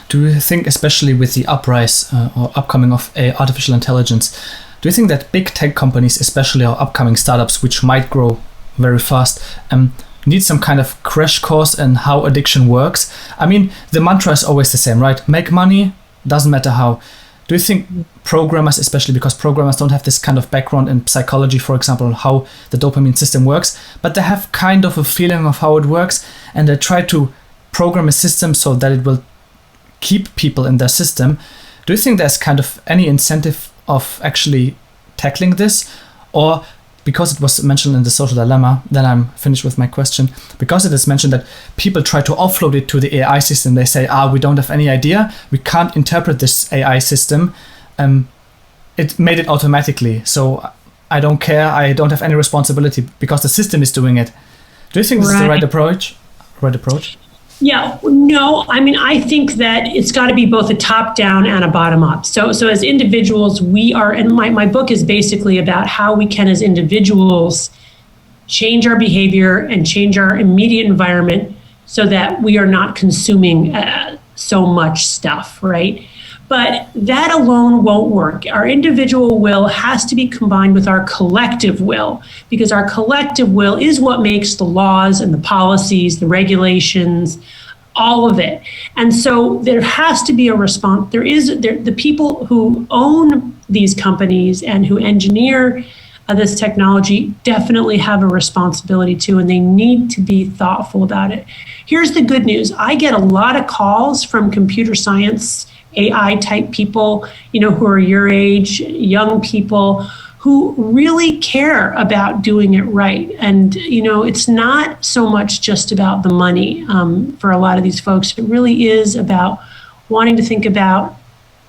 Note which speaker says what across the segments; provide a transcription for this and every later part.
Speaker 1: do you think, especially with the uprise or upcoming of artificial intelligence, do you think that big tech companies, especially our upcoming startups, which might grow very fast, need some kind of crash course in how addiction works? I mean, the mantra is always the same, right? Make money, doesn't matter how. Do you think programmers, especially because programmers don't have this kind of background in psychology, for example, how the dopamine system works, but they have kind of a feeling of how it works, and they try to program a system so that it will keep people in their system? Do you think there's kind of any incentive of actually tackling this? Or because it was mentioned in the social dilemma, then I'm finished with my question, because it is mentioned that people try to offload it to the AI system. They say, we don't have any idea, we can't interpret this AI system, it made it automatically, so I don't care, I don't have any responsibility because the system is doing it. Do you think this is the right approach?
Speaker 2: Yeah, no, I mean, I think that it's got to be both a top down and a bottom up. So as individuals, we are, and my book is basically about how we can, as individuals, change our behavior and change our immediate environment so that we are not consuming so much stuff, right? But that alone won't work. Our individual will has to be combined with our collective will, because our collective will is what makes the laws and the policies, the regulations, all of it. And so there has to be a response. The people who own these companies and who engineer this technology definitely have a responsibility too, and they need to be thoughtful about it. Here's the good news. I get a lot of calls from computer science AI type people, who are your age, young people who really care about doing it right. And, it's not so much just about the money for a lot of these folks. It really is about wanting to think about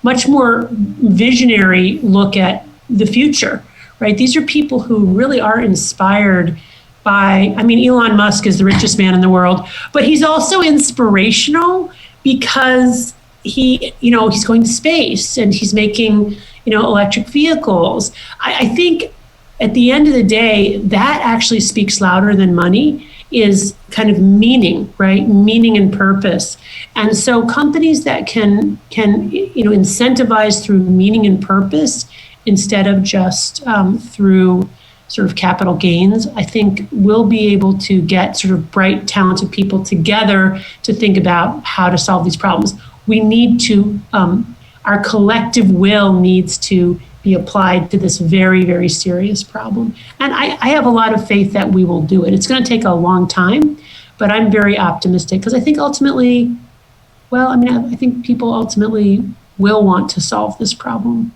Speaker 2: much more visionary look at the future, right? These are people who really are inspired by, Elon Musk is the richest man in the world, but he's also inspirational because he's going to space and he's making, electric vehicles. I think at the end of the day, that actually speaks louder than money, is kind of meaning, right? Meaning and purpose. And so companies that can incentivize through meaning and purpose instead of just through sort of capital gains, I think we'll be able to get sort of bright, talented people together to think about how to solve these problems. We need to, our collective will needs to be applied to this very, very serious problem. And I have a lot of faith that we will do it. It's going to take a long time, but I'm very optimistic because I think ultimately, I think people ultimately will want to solve this problem.